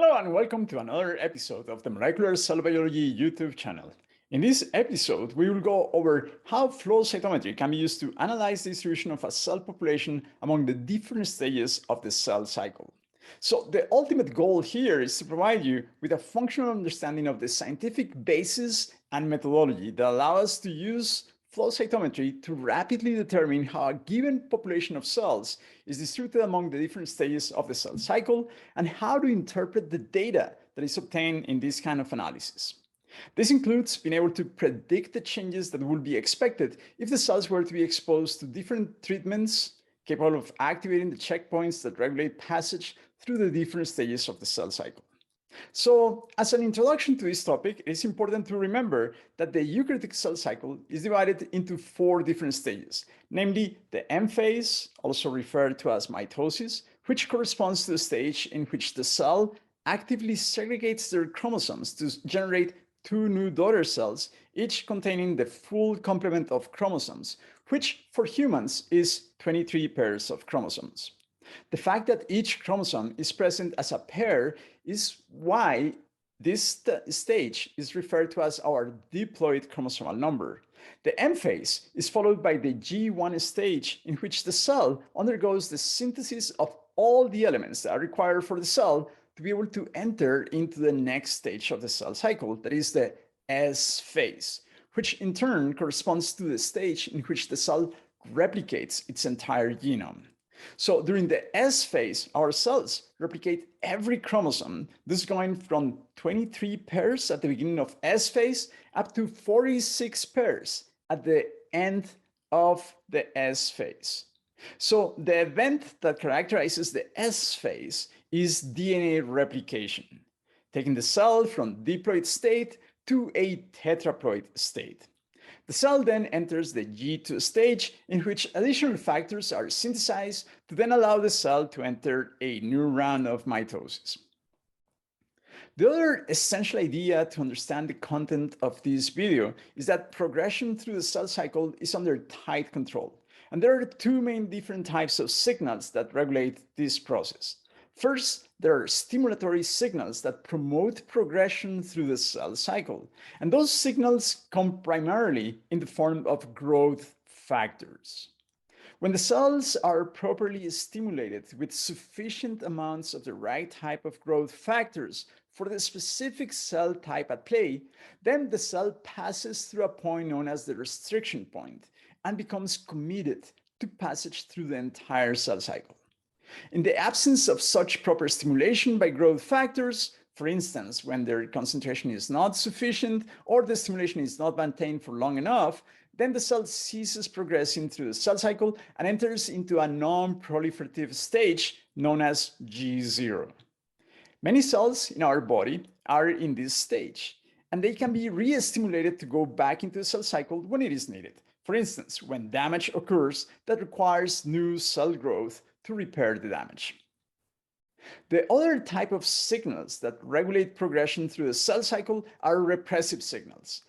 Hello and welcome to another episode of the Molecular Cell Biology YouTube channel. In this episode, we will go over how flow cytometry can be used to analyze the distribution of a cell population among the different stages of the cell cycle. So the ultimate goal here is to provide you with a functional understanding of the scientific basis and methodology that allow us to use flow cytometry to rapidly determine how a given population of cells is distributed among the different stages of the cell cycle and how to interpret the data that is obtained in this kind of analysis. This includes being able to predict the changes that would be expected if the cells were to be exposed to different treatments capable of activating the checkpoints that regulate passage through the different stages of the cell cycle. So, as an introduction to this topic, it is important to remember that the eukaryotic cell cycle is divided into four different stages, namely the M phase, also referred to as mitosis, which corresponds to the stage in which the cell actively segregates their chromosomes to generate two new daughter cells, each containing the full complement of chromosomes, which for humans is 23 pairs of chromosomes. The fact that each chromosome is present as a pair is why this stage is referred to as our diploid chromosomal number. The M phase is followed by the G1 stage, in which the cell undergoes the synthesis of all the elements that are required for the cell to be able to enter into the next stage of the cell cycle, that is the S phase, which in turn corresponds to the stage in which the cell replicates its entire genome. So during the S phase, our cells replicate every chromosome, thus going from 23 pairs at the beginning of S phase up to 46 pairs at the end of the S phase. So the event that characterizes the S phase is DNA replication, taking the cell from diploid state to a tetraploid state. The cell then enters the G2 stage, in which additional factors are synthesized to then allow the cell to enter a new round of mitosis. The other essential idea to understand the content of this video is that progression through the cell cycle is under tight control. And there are two main different types of signals that regulate this process. First, there are stimulatory signals that promote progression through the cell cycle. And those signals come primarily in the form of growth factors. When the cells are properly stimulated with sufficient amounts of the right type of growth factors for the specific cell type at play, then the cell passes through a point known as the restriction point and becomes committed to passage through the entire cell cycle. In the absence of such proper stimulation by growth factors, for instance, when their concentration is not sufficient or the stimulation is not maintained for long enough, then the cell ceases progressing through the cell cycle and enters into a non-proliferative stage known as G0. Many cells in our body are in this stage, and they can be re-stimulated to go back into the cell cycle when it is needed. For instance, when damage occurs that requires new cell growth to repair the damage. The other type of signals that regulate progression through the cell cycle are repressive signals,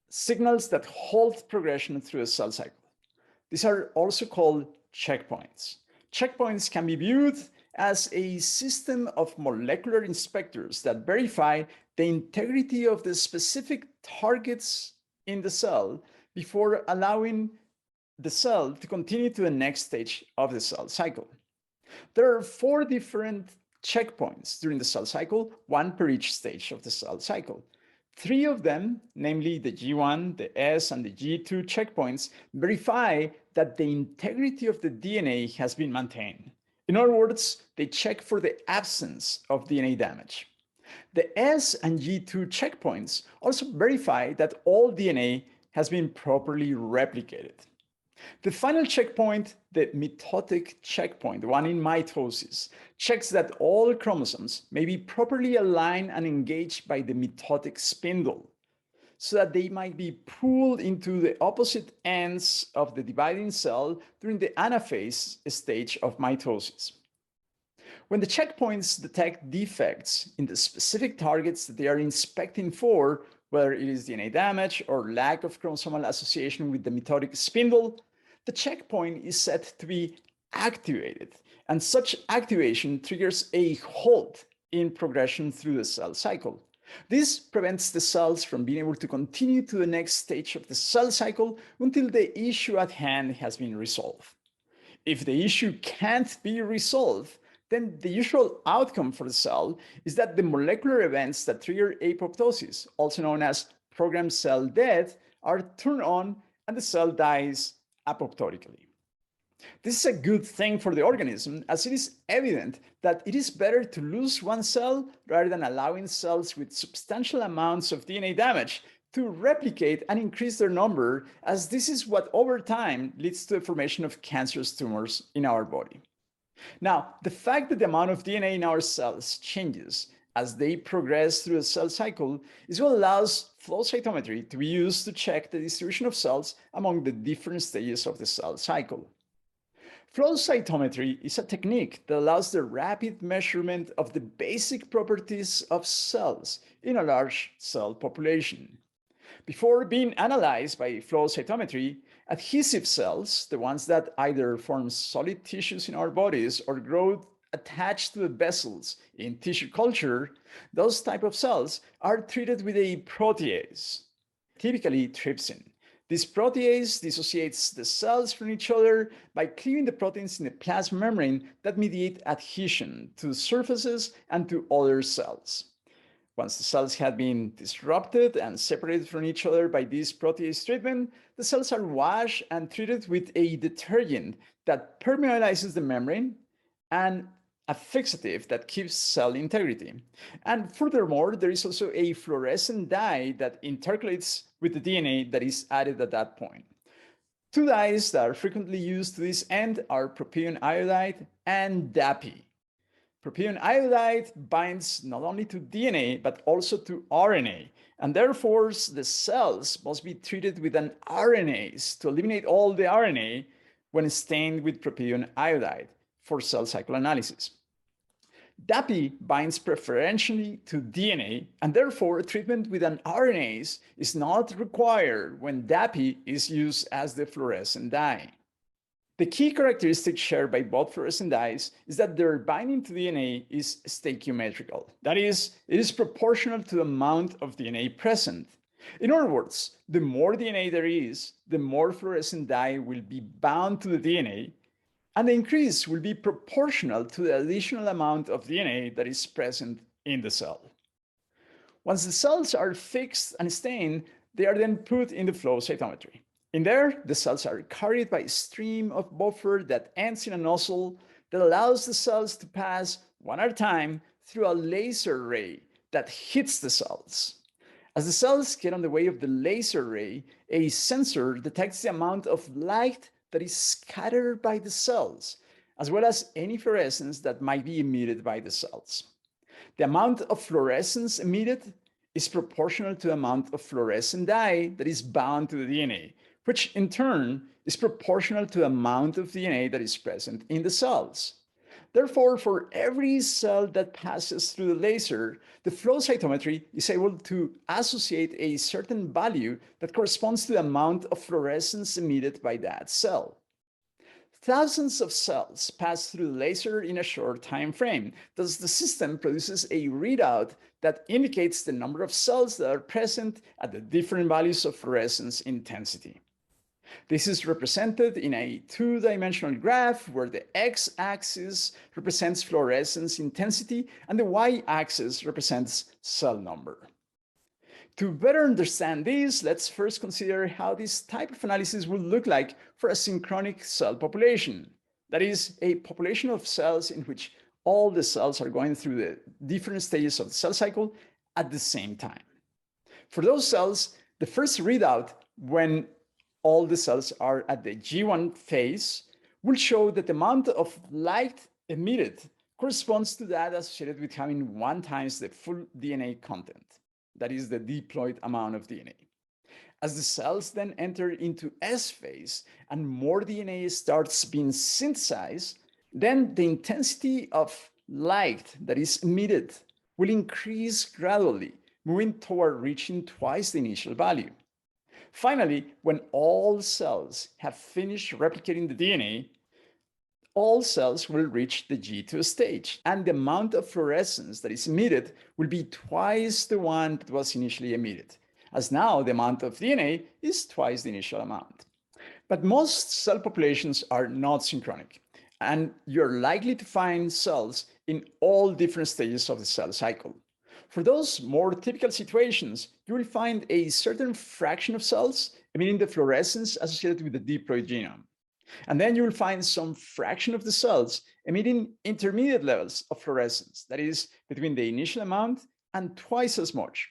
signals that halt progression through the cell cycle. These are also called checkpoints. Checkpoints can be viewed as a system of molecular inspectors that verify the integrity of the specific targets in the cell before allowing the cell to continue to the next stage of the cell cycle. There are four different checkpoints during the cell cycle, one per each stage of the cell cycle. Three of them, namely the G1, the S, and the G2 checkpoints, verify that the integrity of the DNA has been maintained. In other words, they check for the absence of DNA damage. The S and G2 checkpoints also verify that all DNA has been properly replicated. The final checkpoint, the mitotic checkpoint, the one in mitosis, checks that all chromosomes may be properly aligned and engaged by the mitotic spindle so that they might be pulled into the opposite ends of the dividing cell during the anaphase stage of mitosis. When the checkpoints detect defects in the specific targets that they are inspecting for, whether it is DNA damage or lack of chromosomal association with the mitotic spindle, the checkpoint is set to be activated, and such activation triggers a halt in progression through the cell cycle. This prevents the cells from being able to continue to the next stage of the cell cycle until the issue at hand has been resolved. If the issue can't be resolved, then the usual outcome for the cell is that the molecular events that trigger apoptosis, also known as programmed cell death, are turned on and the cell dies apoptotically. This is a good thing for the organism, as it is evident that it is better to lose one cell rather than allowing cells with substantial amounts of DNA damage to replicate and increase their number, as this is what over time leads to the formation of cancerous tumors in our body. Now, the fact that the amount of DNA in our cells changes as they progress through the cell cycle is what allows flow cytometry to be used to check the distribution of cells among the different stages of the cell cycle. Flow cytometry is a technique that allows the rapid measurement of the basic properties of cells in a large cell population. Before being analyzed by flow cytometry, adhesive cells, the ones that either form solid tissues in our bodies or grow attached to the vessels in tissue culture, those type of cells are treated with a protease, typically trypsin. This protease dissociates the cells from each other by cleaving the proteins in the plasma membrane that mediate adhesion to surfaces and to other cells. Once the cells have been disrupted and separated from each other by this protease treatment, the cells are washed and treated with a detergent that permeabilizes the membrane and a fixative that keeps cell integrity. And furthermore, there is also a fluorescent dye that intercalates with the DNA that is added at that point. Two dyes that are frequently used to this end are propion iodide and DAPI. Propion iodide binds not only to DNA, but also to RNA, and therefore the cells must be treated with an RNase to eliminate all the RNA when stained with propion iodide for cell cycle analysis. DAPI binds preferentially to DNA, and therefore treatment with an RNase is not required when DAPI is used as the fluorescent dye. The key characteristic shared by both fluorescent dyes is that their binding to DNA is stoichiometrical. That is, it is proportional to the amount of DNA present. In other words, the more DNA there is, the more fluorescent dye will be bound to the DNA, and the increase will be proportional to the additional amount of DNA that is present in the cell. Once the cells are fixed and stained, they are then put in the flow cytometry. In there, the cells are carried by a stream of buffer that ends in a nozzle that allows the cells to pass one at a time through a laser ray that hits the cells. As the cells get on the way of the laser ray, a sensor detects the amount of light that is scattered by the cells, as well as any fluorescence that might be emitted by the cells. The amount of fluorescence emitted is proportional to the amount of fluorescent dye that is bound to the DNA, which in turn is proportional to the amount of DNA that is present in the cells. Therefore, for every cell that passes through the laser, the flow cytometry is able to associate a certain value that corresponds to the amount of fluorescence emitted by that cell. Thousands of cells pass through the laser in a short time frame. Thus, the system produces a readout that indicates the number of cells that are present at the different values of fluorescence intensity. This is represented in a two-dimensional graph where the x-axis represents fluorescence intensity and the y-axis represents cell number. To better understand this, let's first consider how this type of analysis would look like for a synchronic cell population. That is, a population of cells in which all the cells are going through the different stages of the cell cycle at the same time. For those cells, the first readout when all the cells are at the G1 phase will show that the amount of light emitted corresponds to that associated with having 1 times the full DNA content. That is the diploid amount of DNA. As the cells then enter into S phase and more DNA starts being synthesized, then the intensity of light that is emitted will increase gradually, moving toward reaching twice the initial value. Finally, when all cells have finished replicating the DNA, all cells will reach the G2 stage, and the amount of fluorescence that is emitted will be twice the one that was initially emitted, as now the amount of DNA is twice the initial amount. But most cell populations are not synchronic, and you're likely to find cells in all different stages of the cell cycle. For those more typical situations, you will find a certain fraction of cells emitting the fluorescence associated with the diploid genome. And then you will find some fraction of the cells emitting intermediate levels of fluorescence, that is, between the initial amount and twice as much.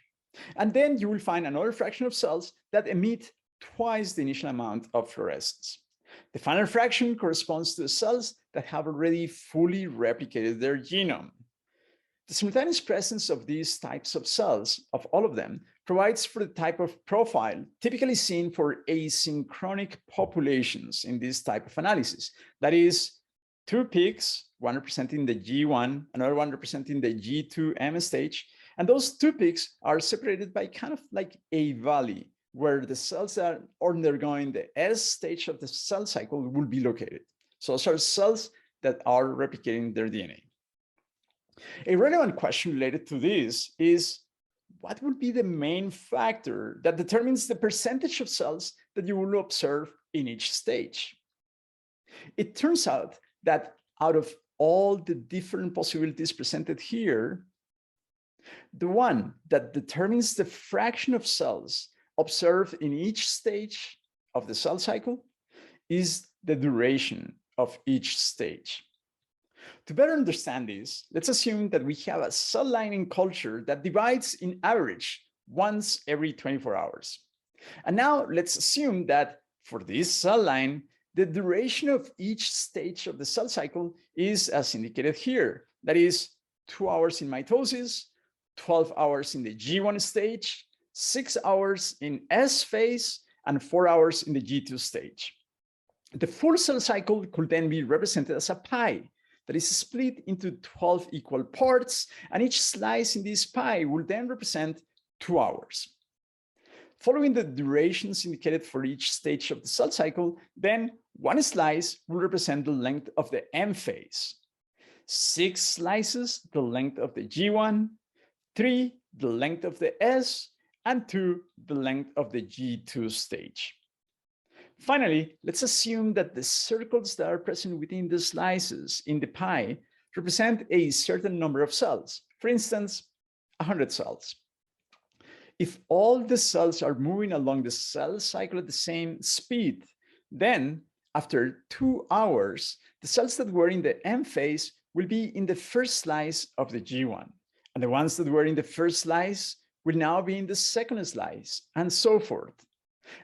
And then you will find another fraction of cells that emit twice the initial amount of fluorescence. The final fraction corresponds to the cells that have already fully replicated their genome. The simultaneous presence of these types of cells, of all of them, provides for the type of profile typically seen for asynchronic populations in this type of analysis. That is, two peaks, one representing the G1, another one representing the G2M stage, and those two peaks are separated by kind of like a valley where the cells that are undergoing the S stage of the cell cycle will be located. So those are cells that are replicating their DNA. A relevant question related to this is, what would be the main factor that determines the percentage of cells that you will observe in each stage? It turns out that out of all the different possibilities presented here, the one that determines the fraction of cells observed in each stage of the cell cycle is the duration of each stage. To better understand this, let's assume that we have a cell line in culture that divides in average once every 24 hours. And now let's assume that for this cell line, the duration of each stage of the cell cycle is as indicated here. That is 2 hours in mitosis, 12 hours in the G1 stage, 6 hours in S phase, and 4 hours in the G2 stage. The full cell cycle could then be represented as a pie that is split into 12 equal parts, and each slice in this pie will then represent 2 hours. Following the durations indicated for each stage of the cell cycle, then one slice will represent the length of the M phase, 6 slices the length of the G1, 3 the length of the S, and 2 the length of the G2 stage. Finally, let's assume that the circles that are present within the slices in the pie represent a certain number of cells, for instance, 100 cells. If all the cells are moving along the cell cycle at the same speed, then after 2 hours, the cells that were in the M phase will be in the first slice of the G1, and the ones that were in the first slice will now be in the second slice, and so forth.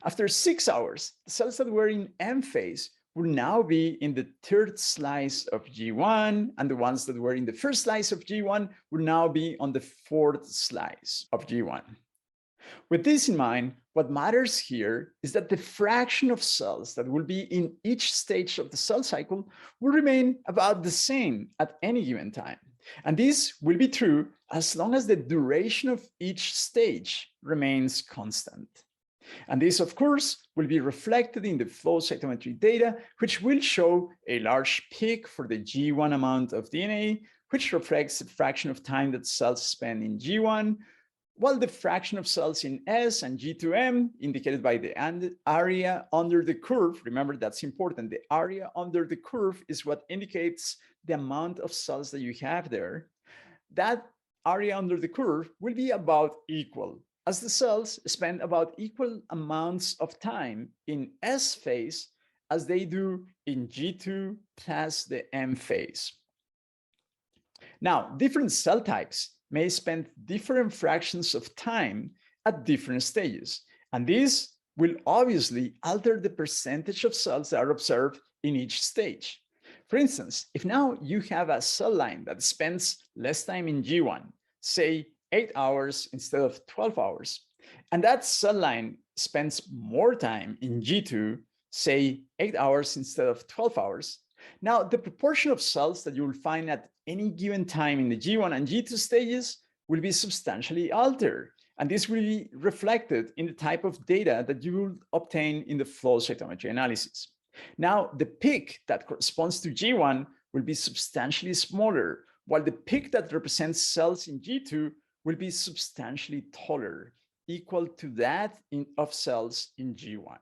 After 6 hours, the cells that were in M phase will now be in the third slice of G1, and the ones that were in the first slice of G1 will now be on the fourth slice of G1. With this in mind, what matters here is that the fraction of cells that will be in each stage of the cell cycle will remain about the same at any given time. And this will be true as long as the duration of each stage remains constant. And this, of course, will be reflected in the flow cytometry data, which will show a large peak for the G1 amount of DNA, which reflects the fraction of time that cells spend in G1, while the fraction of cells in S and G2M, indicated by the area under the curve, remember that's important, the area under the curve is what indicates the amount of cells that you have there, that area under the curve will be about equal, as the cells spend about equal amounts of time in S phase as they do in G2 plus the M phase. Now, different cell types may spend different fractions of time at different stages, and this will obviously alter the percentage of cells that are observed in each stage. For instance, if now you have a cell line that spends less time in G1, say 8 hours instead of 12 hours, and that cell line spends more time in G2, say 8 hours instead of 12 hours, now the proportion of cells that you will find at any given time in the G1 and G2 stages will be substantially altered, and this will be reflected in the type of data that you will obtain in the flow cytometry analysis. Now, the peak that corresponds to G1 will be substantially smaller, while the peak that represents cells in G2 will be substantially taller, equal to that of cells in G1.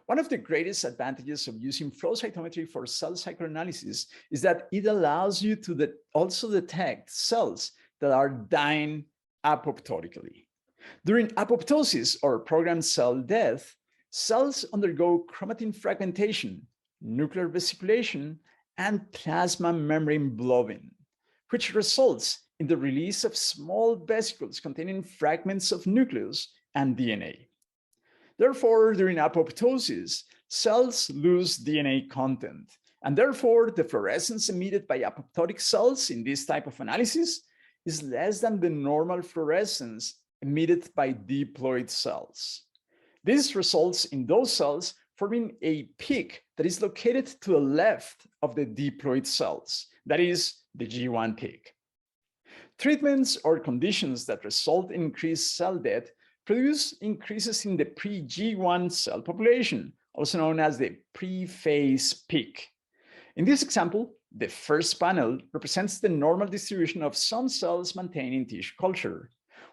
One of the greatest advantages of using flow cytometry for cell cycle analysis is that it allows you to also detect cells that are dying apoptotically. During apoptosis, or programmed cell death, cells undergo chromatin fragmentation, nuclear vesiculation, and plasma membrane blobing, which results in the release of small vesicles containing fragments of nucleus and DNA. Therefore, during apoptosis, cells lose DNA content, and therefore the fluorescence emitted by apoptotic cells in this type of analysis is less than the normal fluorescence emitted by diploid cells. This results in those cells forming a peak that is located to the left of the diploid cells, that is, the G1 peak. Treatments or conditions that result in increased cell death produce increases in the pre-G1 cell population, also known as the pre-phase peak. In this example, the first panel represents the normal distribution of some cells maintained in tissue culture.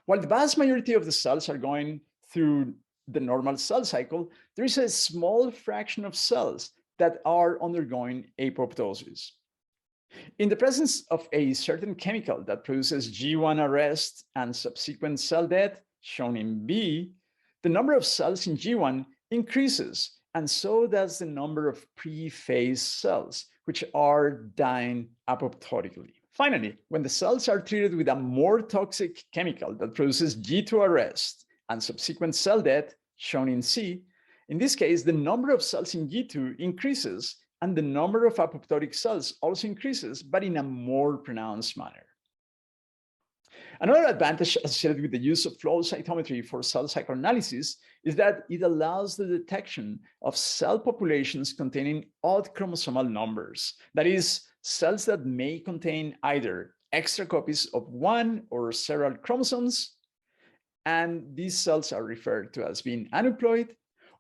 While the vast majority of the cells are going through the normal cell cycle, there is a small fraction of cells that are undergoing apoptosis. In the presence of a certain chemical that produces G1 arrest and subsequent cell death, shown in B, the number of cells in G1 increases, and so does the number of pre-phase cells, which are dying apoptotically. Finally, when the cells are treated with a more toxic chemical that produces G2 arrest and subsequent cell death, shown in C, in this case, the number of cells in G2 increases and the number of apoptotic cells also increases, but in a more pronounced manner. Another advantage associated with the use of flow cytometry for cell cycle analysis is that it allows the detection of cell populations containing odd chromosomal numbers, that is, cells that may contain either extra copies of one or several chromosomes, and these cells are referred to as being aneuploid,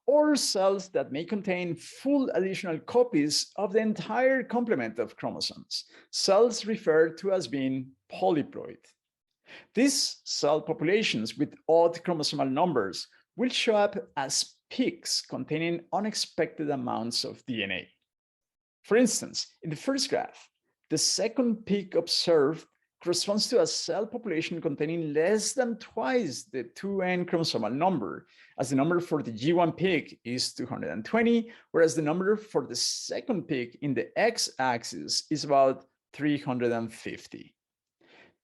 or cells that may contain full additional copies of the entire complement of chromosomes, cells referred to as being polyploid. These cell populations with odd chromosomal numbers will show up as peaks containing unexpected amounts of DNA. For instance, in the first graph, the second peak observed corresponds to a cell population containing less than twice the 2n chromosomal number, as the number for the G1 peak is 220, whereas the number for the second peak in the x-axis is about 350.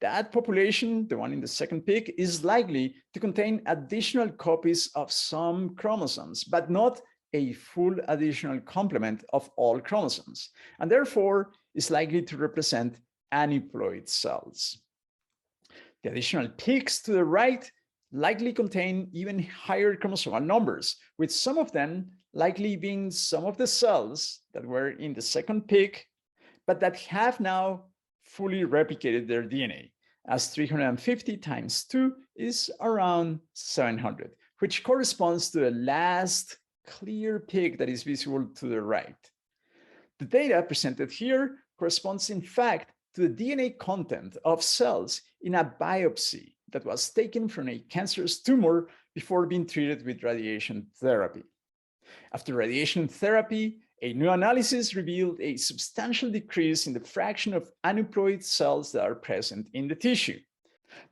That population, the one in the second peak, is likely to contain additional copies of some chromosomes, but not a full additional complement of all chromosomes, and therefore is likely to represent aneuploid cells. The additional peaks to the right likely contain even higher chromosomal numbers, with some of them likely being some of the cells that were in the second peak, but that have now fully replicated their DNA, as 350 times 2 is around 700, which corresponds to the last clear peak that is visible to the right. The data presented here corresponds, in fact, to the DNA content of cells in a biopsy that was taken from a cancerous tumor before being treated with radiation therapy. After radiation therapy, a new analysis revealed a substantial decrease in the fraction of aneuploid cells that are present in the tissue.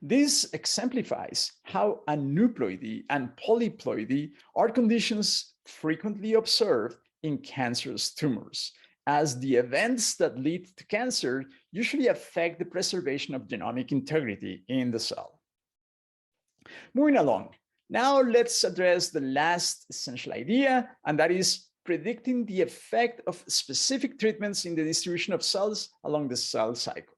This exemplifies how aneuploidy and polyploidy are conditions frequently observed in cancerous tumors, as the events that lead to cancer usually affect the preservation of genomic integrity in the cell. Moving along, now let's address the last essential idea, and that is predicting the effect of specific treatments in the distribution of cells along the cell cycle.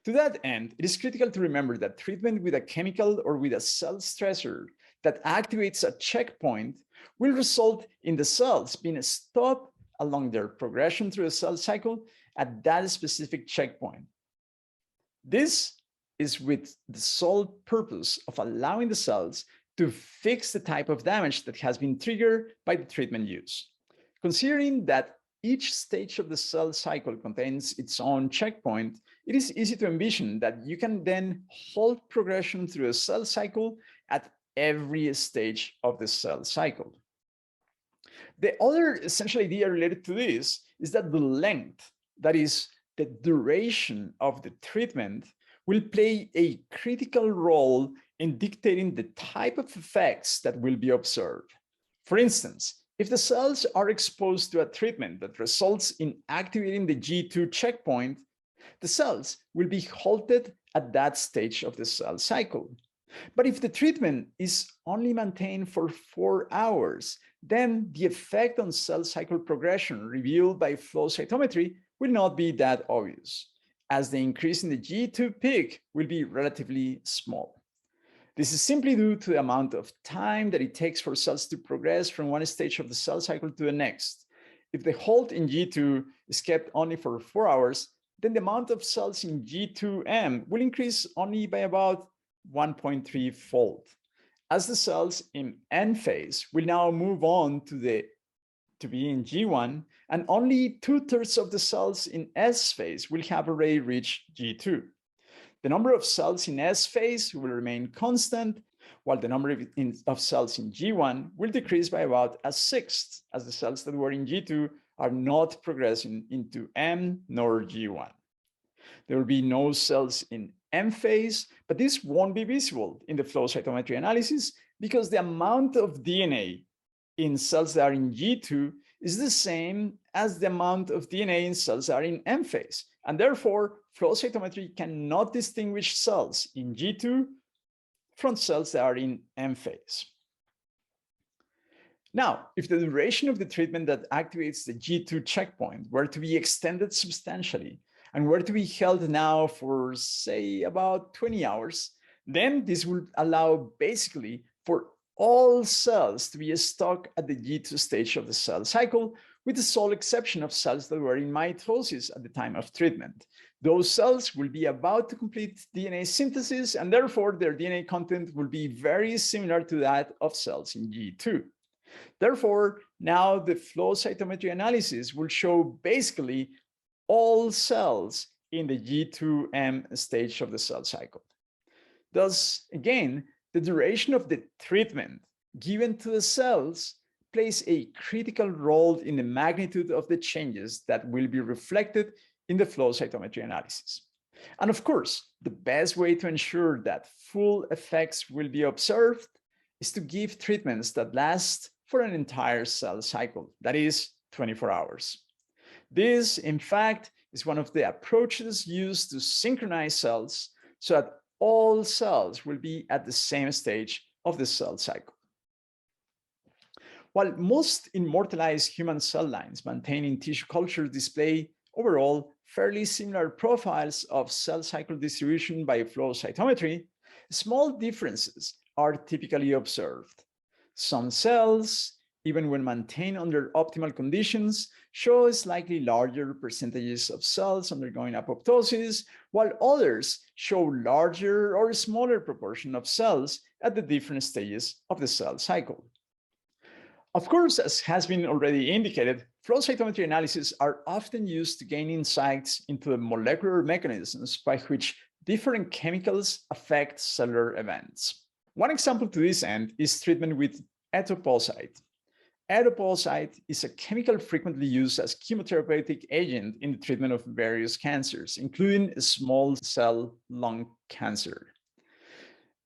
To that end, it is critical to remember that treatment with a chemical or with a cell stressor that activates a checkpoint will result in the cells being stopped along their progression through the cell cycle at that specific checkpoint. This is with the sole purpose of allowing the cells to fix the type of damage that has been triggered by the treatment use. Considering that each stage of the cell cycle contains its own checkpoint, it is easy to envision that you can then halt progression through a cell cycle at every stage of the cell cycle. The other essential idea related to this is that the length, that is, the duration of the treatment, will play a critical role in dictating the type of effects that will be observed. For instance, if the cells are exposed to a treatment that results in activating the G2 checkpoint, the cells will be halted at that stage of the cell cycle. But if the treatment is only maintained for 4 hours, then the effect on cell cycle progression revealed by flow cytometry will not be that obvious, as the increase in the G2 peak will be relatively small. This is simply due to the amount of time that it takes for cells to progress from one stage of the cell cycle to the next. If the halt in G2 is kept only for 4 hours, then the amount of cells in G2M will increase only by about 1.3-fold. As the cells in N phase will now move on to be in G1, and only 2/3 of the cells in S phase will have already reached G2. The number of cells in S phase will remain constant, while the number of cells in G1 will decrease by about 1/6, as the cells that were in G2 are not progressing into M nor G1. There will be no cells in M phase, but this won't be visible in the flow cytometry analysis because the amount of DNA in cells that are in G2 is the same as the amount of DNA in cells that are in M phase. And therefore, flow cytometry cannot distinguish cells in G2 from cells that are in M phase. Now, if the duration of the treatment that activates the G2 checkpoint were to be extended substantially and were to be held now for, say, about 20 hours, then this would allow basically for all cells to be stuck at the G2 stage of the cell cycle, with the sole exception of cells that were in mitosis at the time of treatment. Those cells will be about to complete DNA synthesis, and therefore their DNA content will be very similar to that of cells in G2. Therefore, now the flow cytometry analysis will show basically all cells in the G2M stage of the cell cycle. Thus, again, the duration of the treatment given to the cells plays a critical role in the magnitude of the changes that will be reflected in the flow cytometry analysis. And of course, the best way to ensure that full effects will be observed is to give treatments that last for an entire cell cycle, that is 24 hours. This, in fact, is one of the approaches used to synchronize cells so that all cells will be at the same stage of the cell cycle. While most immortalized human cell lines maintained in tissue culture display overall fairly similar profiles of cell cycle distribution by flow cytometry, small differences are typically observed. Some cells, even when maintained under optimal conditions, show slightly larger percentages of cells undergoing apoptosis, while others show larger or smaller proportion of cells at the different stages of the cell cycle. Of course, as has been already indicated, flow cytometry analyses are often used to gain insights into the molecular mechanisms by which different chemicals affect cellular events. One example to this end is treatment with etoposide. Etoposide is a chemical frequently used as chemotherapeutic agent in the treatment of various cancers, including small cell lung cancer.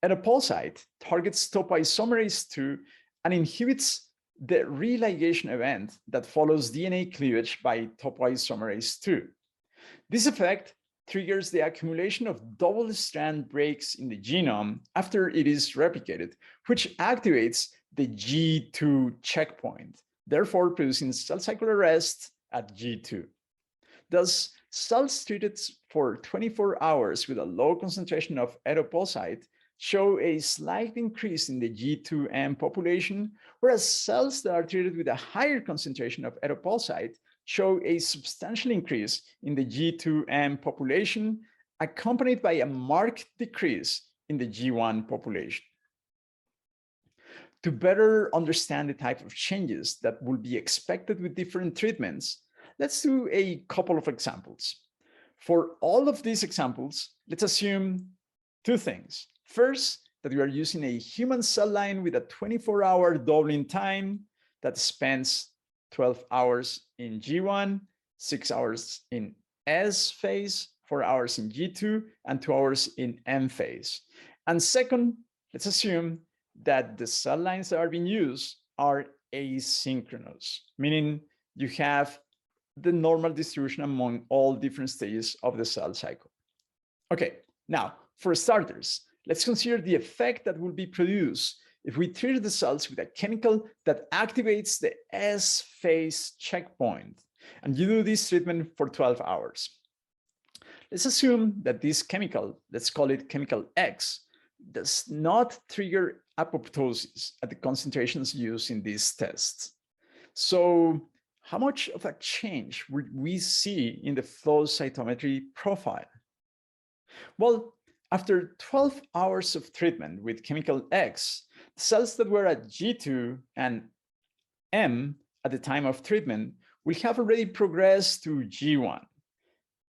Etoposide targets topoisomerase II and inhibits the religation event that follows DNA cleavage by topoisomerase II. This effect triggers the accumulation of double-strand breaks in the genome after it is replicated, which activates the G2 checkpoint, therefore producing cell cycle arrest at G2. Thus, cells treated for 24 hours with a low concentration of etoposide show a slight increase in the G2M population, whereas cells that are treated with a higher concentration of etoposide show a substantial increase in the G2M population, accompanied by a marked decrease in the G1 population. To better understand the type of changes that will be expected with different treatments, let's do a couple of examples. For all of these examples, let's assume two things. First, that we are using a human cell line with a 24-hour doubling time that spends 12 hours in G1, 6 hours in S phase, 4 hours in G2, and 2 hours in M phase. And second, let's assume that the cell lines that are being used are asynchronous, meaning you have the normal distribution among all different stages of the cell cycle. Okay, now for starters, let's consider the effect that will be produced if we treat the cells with a chemical that activates the S phase checkpoint, and you do this treatment for 12 hours. Let's assume that this chemical, let's call it chemical X, does not trigger apoptosis at the concentrations used in these tests. So how much of a change would we see in the flow cytometry profile? Well, after 12 hours of treatment with chemical X, cells that were at G2 and M at the time of treatment will have already progressed to G1.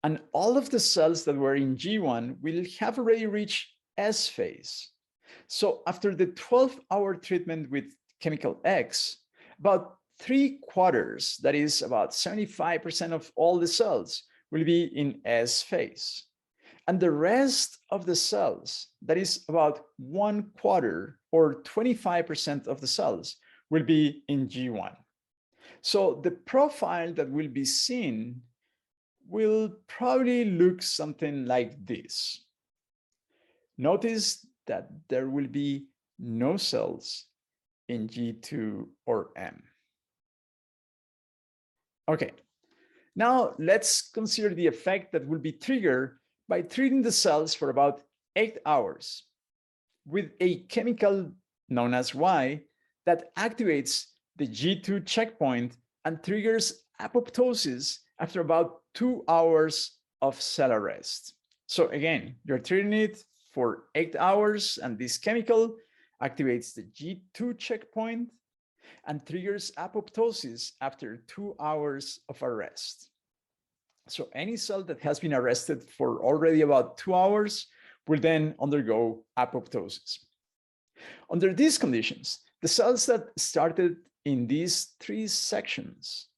And all of the cells that were in G1 will have already reached S phase. So after the 12-hour treatment with chemical X, about 3/4, that is about 75% of all the cells, will be in S phase. And the rest of the cells, that is about 1/4 or 25% of the cells, will be in G1. So the profile that will be seen will probably look something like this. Notice that there will be no cells in G2 or M. Okay, now let's consider the effect that will be triggered by treating the cells for about 8 hours with a chemical known as Y that activates the G2 checkpoint and triggers apoptosis after about 2 hours of cell arrest. So again, you're treating it for 8 hours, and this chemical activates the G2 checkpoint and triggers apoptosis after 2 hours of arrest. So any cell that has been arrested for already about 2 hours will then undergo apoptosis. Under these conditions, the cells that started in these 3 sections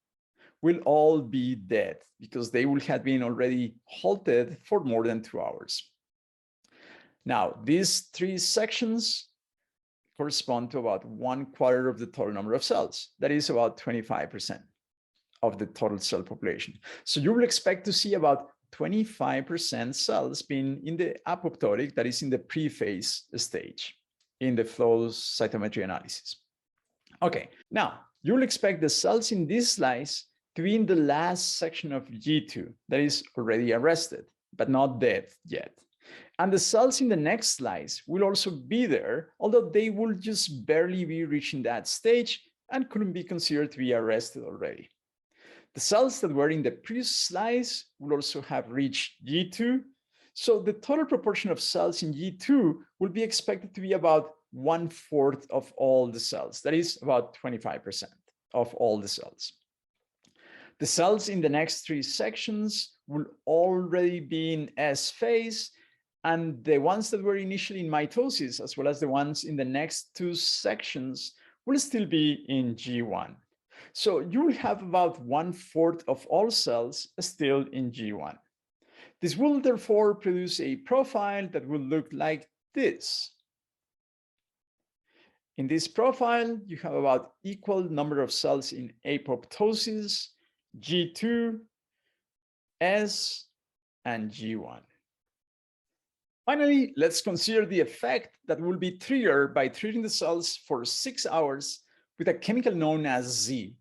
will all be dead because they will have been already halted for more than 2 hours. Now, these 3 sections correspond to about 1/4 of the total number of cells. That is about 25% of the total cell population. So you will expect to see about 25% cells being in the apoptotic, that is in the pre-phase stage in the flow cytometry analysis. Okay, now you will expect the cells in this slice to be in the last section of G2, that is already arrested, but not dead yet. And the cells in the next slice will also be there, although they will just barely be reaching that stage and couldn't be considered to be arrested already. The cells that were in the previous slice will also have reached G2. So the total proportion of cells in G2 will be expected to be about 1/4 of all the cells. That is about 25% of all the cells. The cells in the next 3 sections will already be in S phase, and the ones that were initially in mitosis, as well as the ones in the next 2 sections, will still be in G1. So you will have about 1/4 of all cells still in G1. This will therefore produce a profile that will look like this. In this profile, you have about equal number of cells in apoptosis, G2, S, and G1. Finally, let's consider the effect that will be triggered by treating the cells for 6 hours with a chemical known as Z.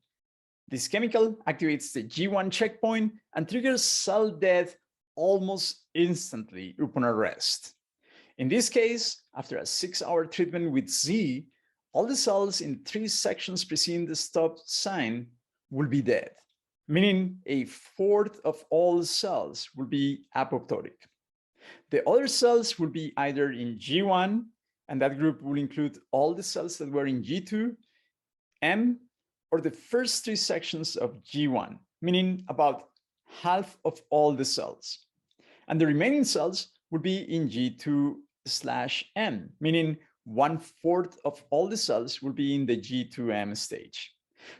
This chemical activates the G1 checkpoint and triggers cell death almost instantly upon arrest. In this case, after a 6-hour treatment with Z, all the cells in 3 sections preceding the stop sign will be dead, meaning 1/4 of all cells will be apoptotic. The other cells will be either in G1 and that group will include all the cells that were in G2, M, or the first 3 sections of G1, meaning about half of all the cells. And the remaining cells will be in G2/M, meaning 1/4 of all the cells will be in the G2M stage.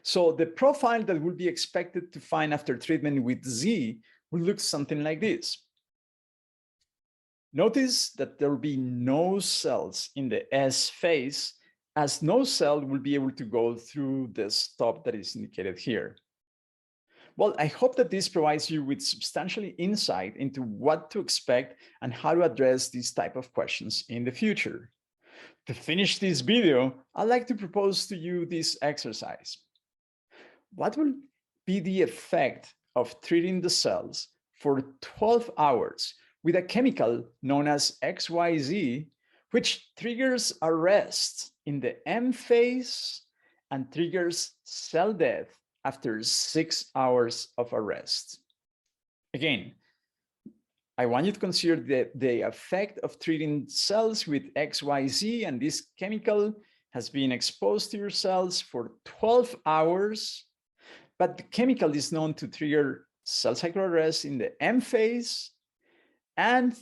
So the profile that will be expected to find after treatment with Z will look something like this. Notice that there will be no cells in the S phase, as no cell will be able to go through the stop that is indicated here. Well, I hope that this provides you with substantial insight into what to expect and how to address these type of questions in the future. To finish this video, I'd like to propose to you this exercise. What will be the effect of treating the cells for 12 hours with a chemical known as XYZ, which triggers arrest in the M phase and triggers cell death after 6 hours of arrest? Again, I want you to consider the effect of treating cells with XYZ, and this chemical has been exposed to your cells for 12 hours, but the chemical is known to trigger cell cycle arrest in the M phase, and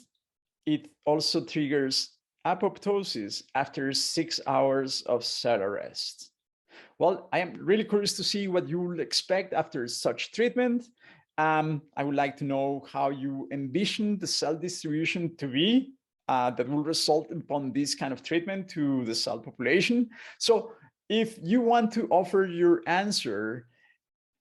it also triggers apoptosis after 6 hours of cell arrest. Well, I am really curious to see what you will expect after such treatment. I would like to know how you envision the cell distribution to be that will result upon this kind of treatment to the cell population. So if you want to offer your answer,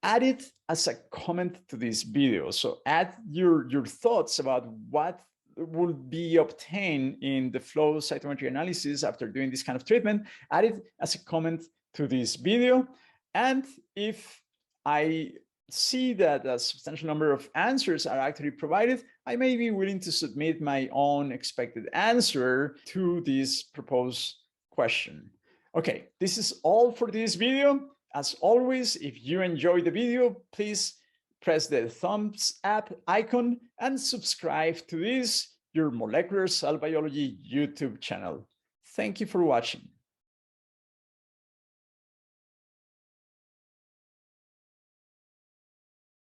add it as a comment to this video. So add your thoughts about what will be obtained in the flow cytometry analysis after doing this kind of treatment. Add it as a comment to this video. And if I see that a substantial number of answers are actually provided, I may be willing to submit my own expected answer to this proposed question. Okay, this is all for this video. As always, if you enjoyed the video, please press the thumbs up icon and subscribe to this, your molecular cell biology YouTube channel. Thank you for watching.